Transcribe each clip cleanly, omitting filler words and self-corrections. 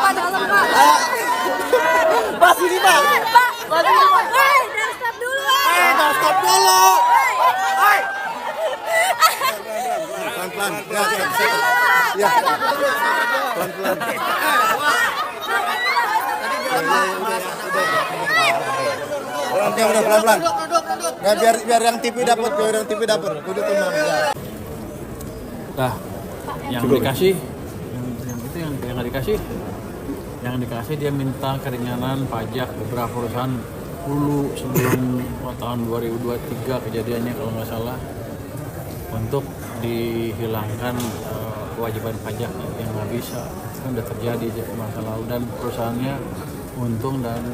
Pak, dalam Pak. Pas ini Pak. Pak, jangan stop dulu. Jangan stop dulu. Pelan-pelan. Ya. Pelan-pelan. Oke, udah pelan-pelan. Nah, biar yang TV dapat, Kudu tenang ya. Nah, yang dikasih, yang nggak dikasih, yang dikasih dia minta keringanan pajak beberapa perusahaan dulu sebelum tahun 2023 kejadiannya kalau nggak salah, untuk dihilangkan kewajiban pajak yang nggak bisa. Itu kan udah terjadi masa lalu dan perusahaannya untung dan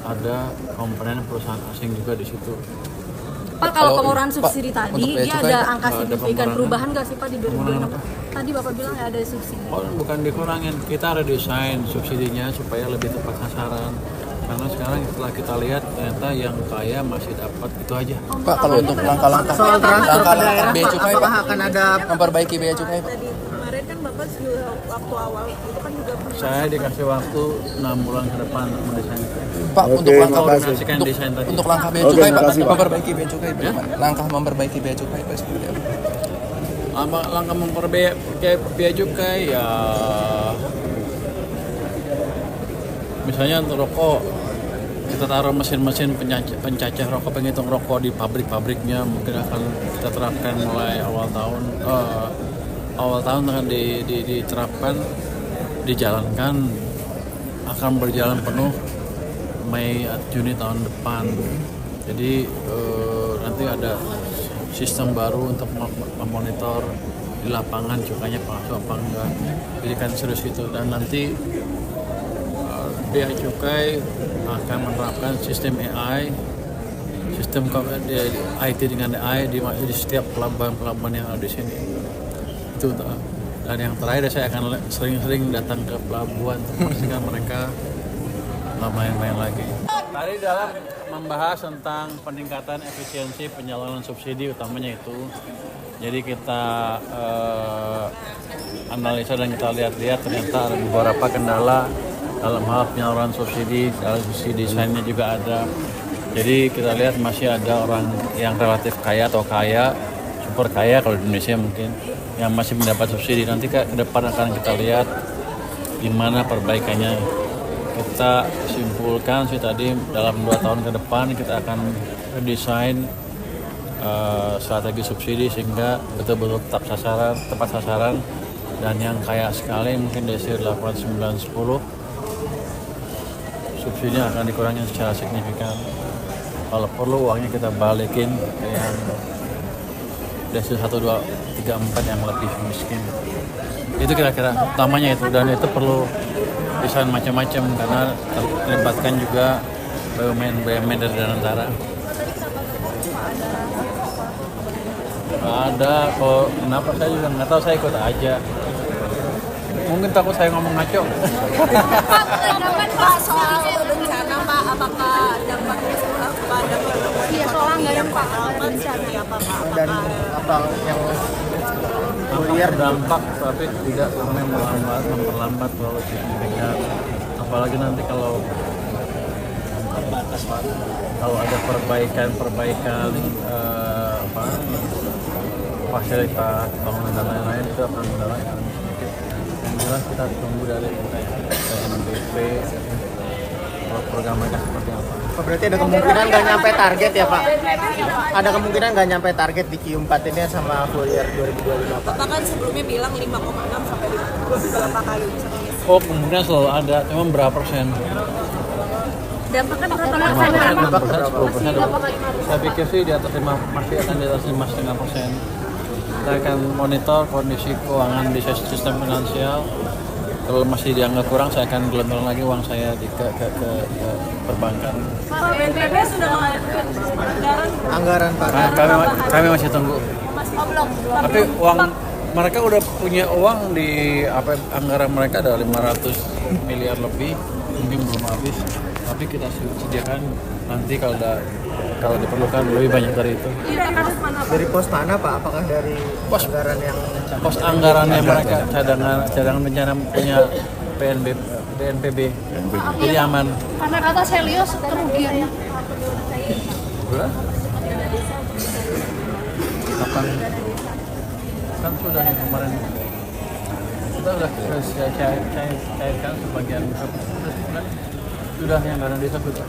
ada komponen perusahaan asing juga di situ. Pak, kalau pengurangan subsidi tadi, dia ada angka signifikan perubahan nggak sih Pak di 2026? Tadi Bapak bilang ya ada subsidi. Oh, bukan dikurangin, kita redesain subsidinya supaya lebih tepat sasaran. Karena sekarang setelah kita lihat ternyata yang kaya masih dapat itu aja. Pak, kalau untuk langkah-langkah soal transfer ke daerah, bea cukai Pak, akan ada memperbaiki bea cukai Pak. Tadi kemarin kan Bapak juga waktu awal itu kan juga pernah. Saya dikasih waktu 6 bulan ke depan mendesain. Pak, untuk langkah koordinasikan desain tadi. untuk langkah bea cukai Pak, makasih, Pak. memperbaiki bea cukai bagaimana? Langkah memperbaiki bea cukai Pak seperti apa? Langkah memperbaiki bea cukai ya, misalnya untuk rokok kita taruh mesin-mesin pencacah rokok, penghitung rokok di pabrik-pabriknya mungkin akan kita terapkan mulai awal tahun akan diterapkan, dijalankan, akan berjalan penuh Mei Juni tahun depan. Jadi nanti ada sistem baru untuk memonitor di lapangan cukainya palsu apa enggak. Jadi kan serius gitu. Dan nanti bea cukai akan menerapkan sistem AI, sistem IT dengan AI di setiap pelabuhan-pelabuhan yang ada di sini. Itu. Dan yang terakhir saya akan sering-sering datang ke pelabuhan untuk memastikan mereka nggak main-main lagi. Tadi dalam membahas tentang peningkatan efisiensi penyaluran subsidi utamanya itu. Jadi kita analisa dan kita lihat-lihat ternyata ada beberapa kendala dalam hal penyaluran subsidi, dalam sisi desainnya juga ada. Jadi kita lihat masih ada orang yang relatif kaya atau kaya, super kaya kalau di Indonesia mungkin, yang masih mendapat subsidi. Nanti ke depan akan kita lihat gimana perbaikannya. Kita simpulkan sih tadi dalam 2 tahun ke depan kita akan redesain strategi subsidi sehingga betul-betul tepat sasaran, dan yang kaya sekali mungkin desir 8, 9, 10 subsidinya akan dikurangi secara signifikan. Kalau perlu uangnya kita balikin ke yang desir 1, 2, 3, 4 yang lebih miskin. Itu kira-kira utamanya itu, dan itu perlu desain macam-macam karena terlibatkan juga BUMN dari Danantara. Ada, kok kenapa saya juga nggak tahu, saya ikut aja. Mungkin takut saya ngomong ngaco. Pak, soal bencana Pak, apakah dampaknya kepada soal anggaran Pak bencana apa Pak? dan apa yang kuliah Dampak tapi tidak memperlambat terlalu signifikan. Apalagi nanti kalau ada perbaikan fasilitas bangunan dan lain-lain, itu akan mendapatkan sedikit. Yang jelas kita tunggu dari BNPB program mereka seperti apa. berarti ada kemungkinan nggak nyampe target ya Pak? Ada kemungkinan nggak nyampe target di Q4 ini sama full year 2025 Pak? Bapak kan sebelumnya bilang 5,6 sampai 5 berapa kali? Oh, kemungkinan selalu ada, cuma berapa persen? Dampaknya berapa 10%. Saya pikir sih di atas 5, masih akan di atas 5,5%. Kita akan monitor kondisi keuangan di sistem finansial. Kalau masih dianggap kurang, saya akan gelontorkan lagi uang saya ke perbankan. Pak, BNPB sudah mengajukan Anggaran Pak. Kami masih tunggu. belum. Tapi uang mereka udah punya uang di anggaran mereka ada 500 miliar lebih, mungkin belum habis. Tapi kita sediakan nanti kalau diperlukan lebih banyak dari itu. Dari pos mana Pak? Apakah dari Pos anggaran yang anggarannya mereka, cadangan bencana punya BNPB. Jadi aman. Karena kata Helios kerugiannya. Udah? Kapan? Kan sudah nih kemarin. Kita udah cairkan sebagian sudah yang dana desa sudah.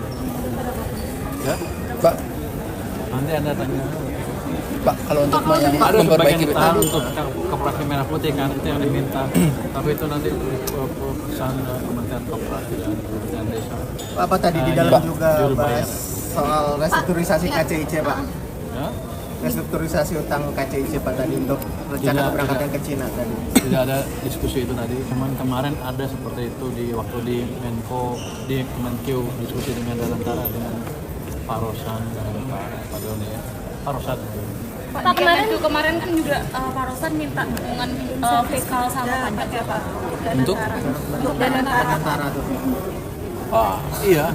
Ya? Pak, Nanti Anda tanya. Pak, kalau untuk yang Ada memperbaiki sebagian tahun untuk koperasi merah putih kan itu yang diminta. Tapi itu nanti pesan Kementerian Koperasi dan Kementerian Desa. Apa tadi di dalam Pak, juga juru bahas bayar. soal restrukturisasi KCIC Pak? Ya? Restrukturisasi utang KCIC Pak tadi untuk rencana Tidak, keberangkatan ke Cina tadi. Tidak ada diskusi itu tadi. Cuman kemarin ada seperti itu di waktu di Menko, di Kemenkeu diskusi dengan antara dengan Pak Rosan dan Pak Doni ya. Pak Rosan. Pak kemarin kan juga Pak Rosan minta dukungan fiskal sama pajak ya Pak. Untuk? Dana Antara tuh. Iya.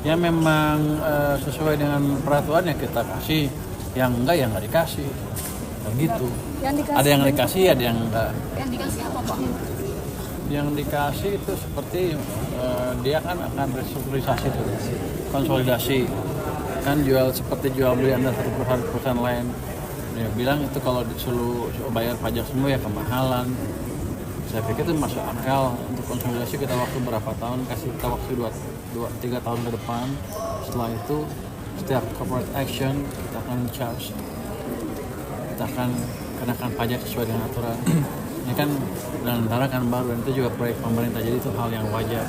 Yang memang sesuai dengan peraturan yang kita kasih, yang enggak ya nggak dikasih. Nah, gitu. Ada yang dikasih, ada yang enggak. yang dikasih apa Pak? Yang dikasih itu seperti dia kan akan restrukturisasi tuh, konsolidasi kan seperti jual beli antara satu perusahaan lain. Dia bilang itu kalau disuruh bayar pajak semua ya kemahalan. Saya pikir itu masuk akal untuk konsolidasi kita waktu berapa tahun, kasih kita waktu 2-3 tahun ke depan. Setelah itu setiap corporate action kita akan charge, kita akan kenakan pajak sesuai dengan aturan. Ini kan dan antara kan baru dan itu juga proyek pemerintah, jadi itu hal yang wajar.